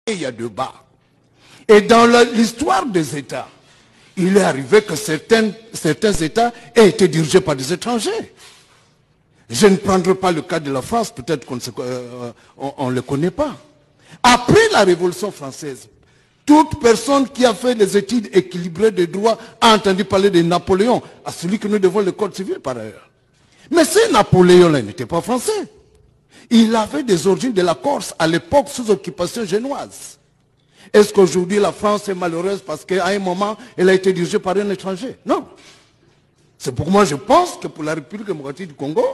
et il y a de bas. Et dans l'histoire des États, il est arrivé que certains États aient été dirigés par des étrangers. Je ne prendrai pas le cas de la France, peut-être qu'on ne le connaît pas. Après la Révolution française, toute personne qui a fait des études équilibrées de droit a entendu parler de Napoléon, à celui que nous devons le code civil par ailleurs. Mais ce Napoléon-là n'était pas français. Il avait des origines de la Corse à l'époque sous occupation génoise. Est-ce qu'aujourd'hui la France est malheureuse parce qu'à un moment, elle a été dirigée par un étranger? Non. C'est pour moi, je pense que pour la République démocratique du Congo,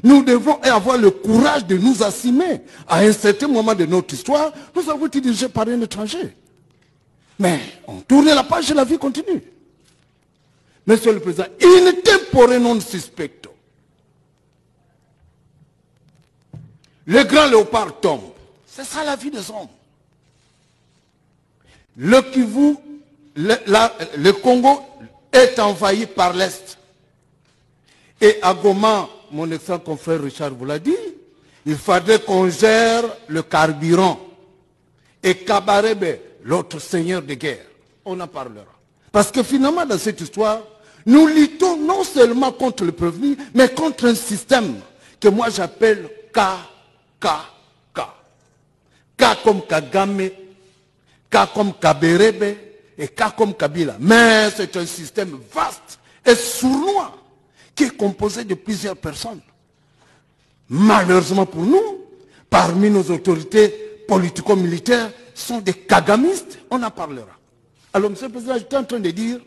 nous devons avoir le courage de nous assumer. À un certain moment de notre histoire, nous avons été dirigés par un étranger. Mais on tourne la page et la vie continue. Monsieur le Président, in tempore non suspecto. Le grand léopard tombe. C'est ça la vie des hommes. Le Kivu, le Congo est envahi par l'Est. Et à Goma, mon excellent confrère Richard vous l'a dit, il faudrait qu'on gère le carburant. Et Kabarebe, l'autre seigneur de guerre, on en parlera. Parce que finalement, dans cette histoire, nous luttons non seulement contre le prévenu, mais contre un système que moi j'appelle K. K comme Kagame, K comme Kaberebe et K comme Kabila. Mais c'est un système vaste et sournois qui est composé de plusieurs personnes. Malheureusement pour nous, parmi nos autorités politico-militaires, sont des kagamistes, on en parlera. Alors, Monsieur le Président, j'étais en train de dire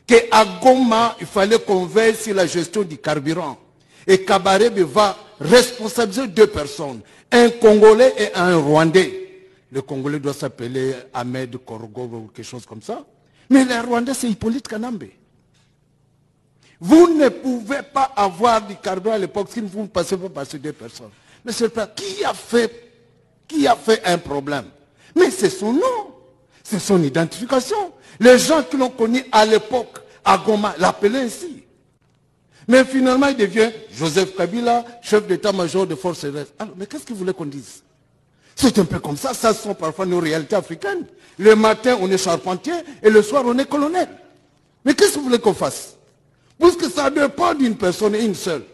qu'à Goma, il fallait qu'on veille sur la gestion du carburant. Et Kabarebe va responsabiliser deux personnes, un Congolais et un Rwandais. Le Congolais doit s'appeler Ahmed Korogo ou quelque chose comme ça. Mais le Rwandais, c'est Hippolyte Kanambe. Vous ne pouvez pas avoir du carburant à l'époque si vous ne passez pas par ces deux personnes. Mais c'est pas qui a fait un problème. Mais c'est son nom, c'est son identification. Les gens qui l'ont connu à l'époque, à Goma, l'appelaient ainsi. Mais finalement, il devient Joseph Kabila, chef d'état-major de forces aériennes. Alors, mais qu'est-ce qu'il voulait qu'on dise? C'est un peu comme ça, ça sont parfois nos réalités africaines. Le matin, on est charpentier, et le soir, on est colonel. Mais qu'est-ce que vous voulez qu'on fasse? Parce que ça ne dépend d'une personne et une seule.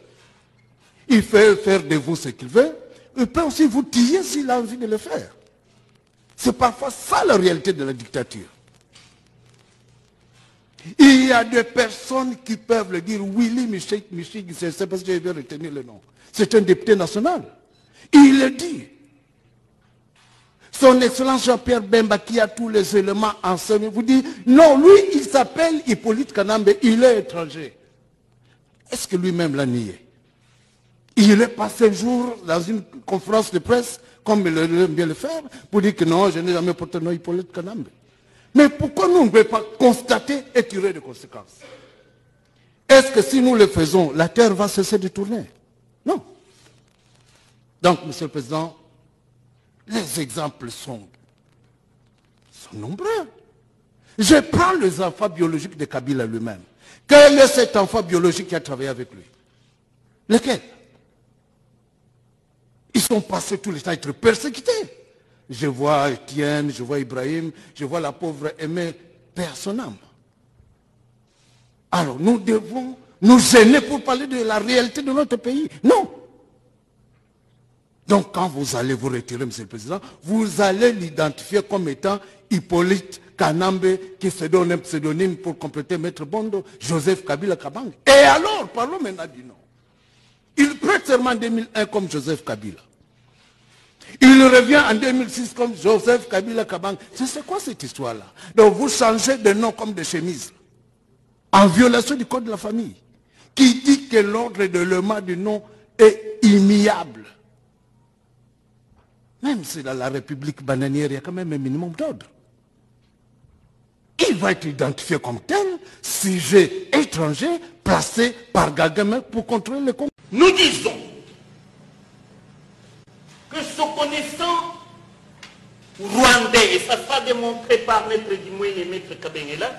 Il fait faire de vous ce qu'il veut, il peut aussi vous tirer s'il a envie de le faire. C'est parfois ça la réalité de la dictature. Il y a des personnes qui peuvent le dire. Willy Michig, c'est parce que j'ai bien retenu le nom. C'est un député national. Il le dit. Son Excellence Jean-Pierre Bemba, qui a tous les éléments enseignés, vous dit, non, lui, il s'appelle Hippolyte Kanambe, il est étranger. Est-ce que lui-même l'a nié? Il est passé un jour dans une conférence de presse, comme il aime bien le faire, pour dire que non, je n'ai jamais porté le nom Hippolyte Kanambe. Mais pourquoi nous ne pouvons pas constater et tirer des conséquences? Est-ce que si nous le faisons, la terre va cesser de tourner? Non. Donc, Monsieur le Président, les exemples sont nombreux. Je prends les enfants biologiques de Kabila lui-même. Quel est cet enfant biologique qui a travaillé avec lui? Lequel? Ils sont passés tout le temps à être persécutés. Je vois Etienne, je vois Ibrahim, je vois la pauvre Aimée, paix à son âme. Alors nous devons nous gêner pour parler de la réalité de notre pays? Non. Donc quand vous allez vous retirer, Monsieur le Président, vous allez l'identifier comme étant Hippolyte Kanambe, qui se donne un pseudonyme pour compléter Maître Bondo, Joseph Kabila Kabang. Et alors, parlons maintenant du nom. Il prête serment en 2001 comme Joseph Kabila. Il revient en 2006 comme Joseph Kabila Kabang. C'est quoi cette histoire-là? Donc vous changez de nom comme de chemise, en violation du code de la famille, qui dit que l'ordre de l'élément du nom est immuable. Même si dans la République bananière, il y a quand même un minimum d'ordre. Il va être identifié comme tel, sujet étranger, placé par Kagame pour contrôler le Congo. Nous disons que ce connaissant rwandais, et ça sera démontré par Maître Dimoué et Maître Kabengela,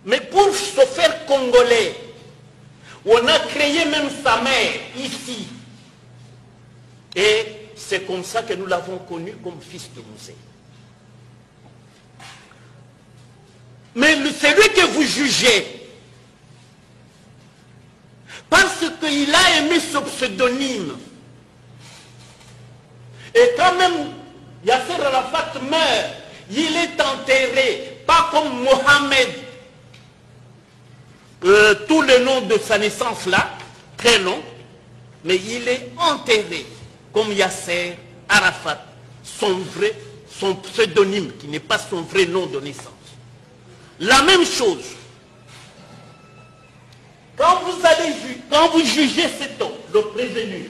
mais pour se faire congolais, on a créé même sa mère ici. Et C'est comme ça que nous l'avons connu comme fils de Mosè. Mais celui que vous jugez, parce qu'il a aimé ce pseudonyme, et quand même Yasser Arafat meurt, il est enterré, pas comme Mohamed, tout le nom de sa naissance là, prénom, mais il est enterré comme Yasser Arafat, son pseudonyme, qui n'est pas son vrai nom de naissance. La même chose, quand vous jugez cet homme, le prévenu,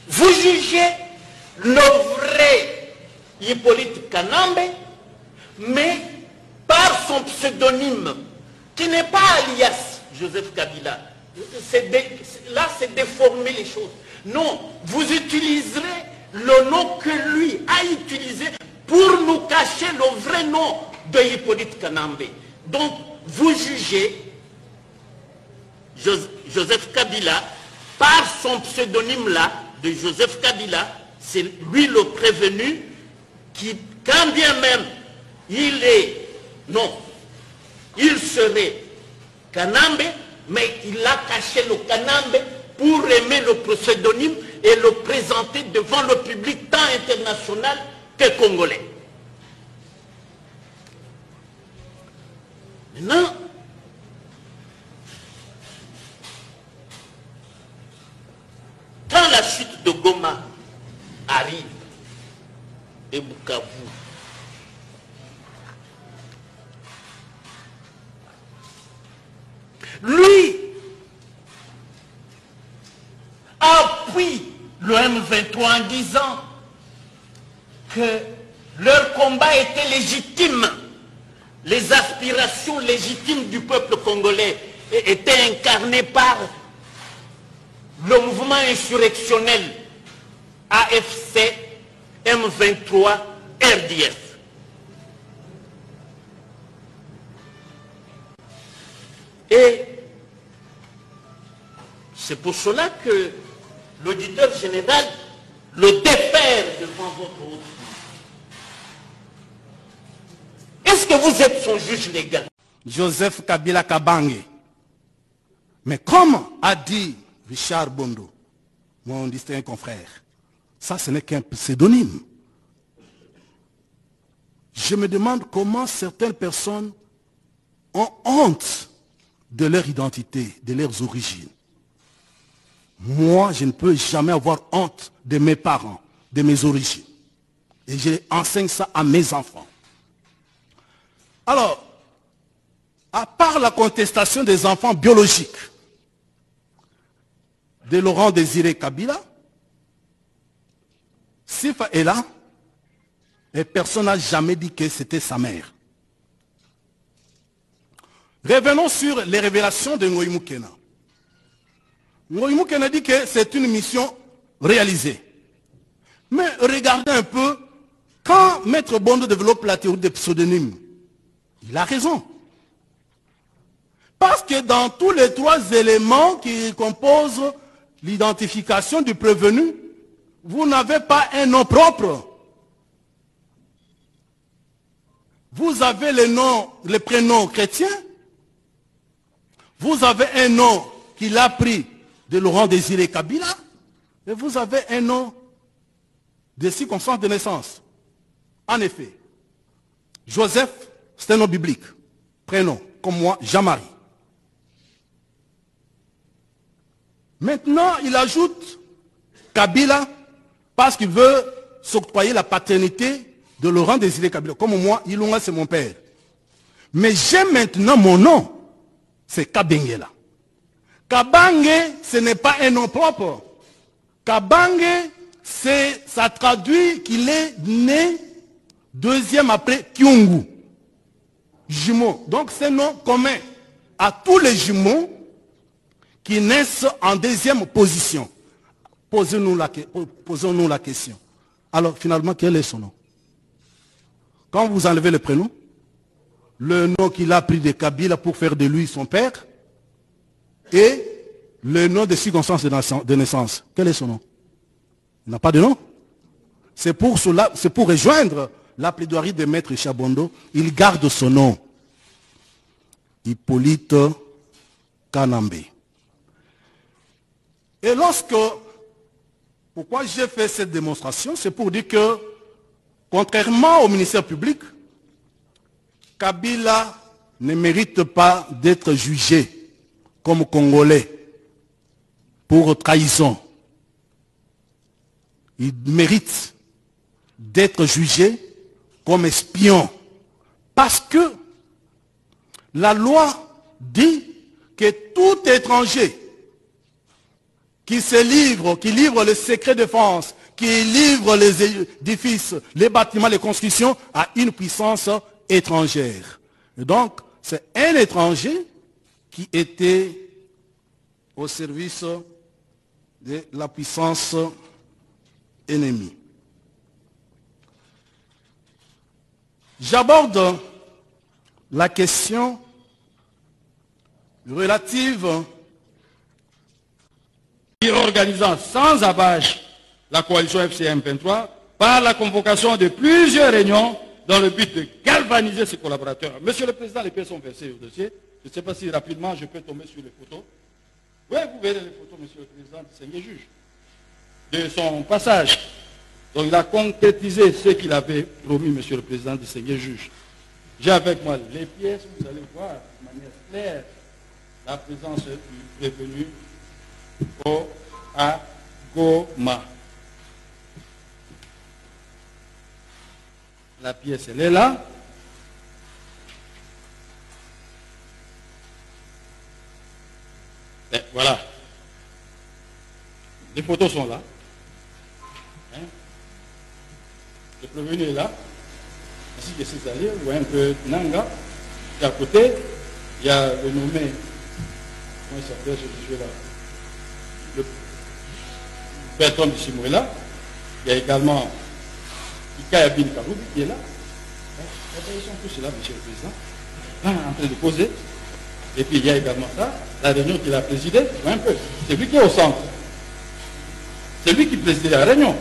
vous jugez le vrai Hippolyte Kanambe, mais par son pseudonyme, qui n'est pas alias Joseph Kabila. Là, c'est déformer les choses. Non, vous utiliserez le nom que lui a utilisé pour nous cacher le vrai nom de Hippolyte Kanambe. Donc, vous jugez Joseph Kabila par son pseudonyme là, de Joseph Kabila, c'est lui le prévenu qui, quand bien même il serait Kanambe, mais il a caché le Kanambe pour aimer le pseudonyme et le présenter devant le public tant international que congolais. Maintenant, quand la chute de Goma arrive et Bukavu, lui appuie le M23 en disant que leur combat était légitime, les aspirations légitimes du peuple congolais étaient incarnées par le mouvement insurrectionnel AFC M23 RDF. Et c'est pour cela que l'auditeur général le défère devant votre autre. Est-ce que vous êtes son juge légal? Joseph Kabila Kabange. Mais comme a dit Richard Bondo, mon distingué confrère, ça ce n'est qu'un pseudonyme. Je me demande comment certaines personnes ont honte de leur identité, de leurs origines. Moi, je ne peux jamais avoir honte de mes parents, de mes origines. Et j'enseigne ça à mes enfants. Alors, à part la contestation des enfants biologiques de Laurent Désiré Kabila, Sifa est là, et personne n'a jamais dit que c'était sa mère. Revenons sur les révélations de Ngoï Moukena. Ngoï Moukena dit que c'est une mission réalisée. Mais regardez un peu, quand Maître Bondo développe la théorie des pseudonymes, il a raison. Parce que dans tous les trois éléments qui composent l'identification du prévenu, vous n'avez pas un nom propre. Vous avez le prénom chrétien. Vous avez un nom qu'il a pris de Laurent Désiré Kabila. Et vous avez un nom de circonstance de naissance. En effet, Joseph, c'est un nom biblique. Prénom, comme moi, Jean-Marie. Maintenant, il ajoute Kabila parce qu'il veut s'octroyer la paternité de Laurent Désiré Kabila. Comme moi, Ilunga, c'est mon père. Mais j'ai maintenant mon nom. C'est Kabengela. Kabange, ce n'est pas un nom propre. Kabange, ça traduit qu'il est né deuxième après Kyungu. Jumeau. Donc c'est un nom commun à tous les jumeaux qui naissent en deuxième position. Posons-nous la question. Alors finalement, quel est son nom? Quand vous enlevez le prénom, le nom qu'il a pris de Kabila pour faire de lui son père, et le nom de circonstance de naissance, quel est son nom? Il n'a pas de nom. C'est pour cela, c'est pour rejoindre la plaidoirie de Maître Chabondo. Il garde son nom. Hippolyte Kanambe. Et pourquoi j'ai fait cette démonstration, c'est pour dire que, contrairement au ministère public, Kabila ne mérite pas d'être jugé comme Congolais pour trahison. Il mérite d'être jugé comme espion. Parce que la loi dit que tout étranger qui livre les secrets de défense, qui livre les édifices, les bâtiments, les constructions à une puissance étrangère. Et donc, c'est un étranger qui était au service de la puissance ennemie. J'aborde la question relative organisant sans abâche la coalition FCM 23 par la convocation de plusieurs réunions dans le but de galvaniser ses collaborateurs. Monsieur le Président, les pièces sont versées au dossier. Je ne sais pas si rapidement je peux tomber sur les photos. Oui, vous verrez les photos, Monsieur le Président, du Seigneur juge, de son passage. Donc il a concrétisé ce qu'il avait promis, Monsieur le Président du Seigneur juge. J'ai avec moi les pièces, vous allez voir de manière claire la présence du prévenu à Goma. La pièce, elle est là. Et voilà. Les photos sont là. Hein? Le prévenu est là. Ici, il y a ses alliés. Vous voyez un peu Nanga. Et à côté, il y a le nommé. Comment il s'appelle ce jeu-là? Le Bertrand de Simou est là. Il y a également Ikaya Bin Karoubi qui est là. Ils sont tous là, Monsieur le Président, en train de poser. Et puis il y a également ça, la réunion qu'il a présidée, un peu. C'est lui qui est au centre. C'est lui qui présidait la réunion.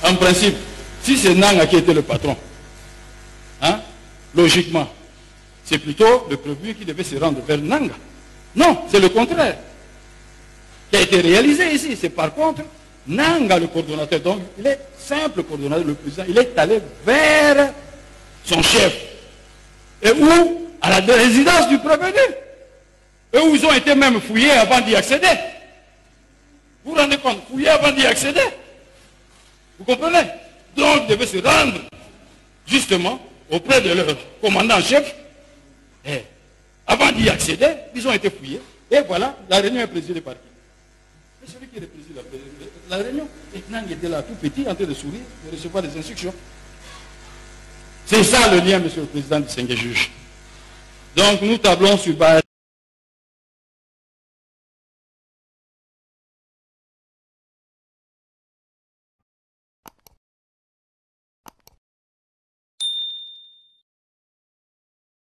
En principe, si c'est Nanga qui était le patron, hein, logiquement, c'est plutôt le prévenu qui devait se rendre vers Nanga. Non, c'est le contraire qui a été réalisé ici. C'est par contre Nanga le coordonnateur. Donc il est simple coordonnateur, le président. Il est allé vers son chef. Et où? À la résidence du prévenu. Et où ils ont été même fouillés avant d'y accéder. Vous vous rendez compte? Fouillés avant d'y accéder. Vous comprenez? Donc ils devaient se rendre justement auprès de leur commandant-chef. Et avant d'y accéder, ils ont été fouillés. Et voilà, la réunion est présidée par qui? C'est celui qui préside la réunion. Et Nang était là tout petit, en train de sourire, de recevoir des instructions. C'est ça le lien, Monsieur le Président du Seigneur juge. Donc nous tablons sur base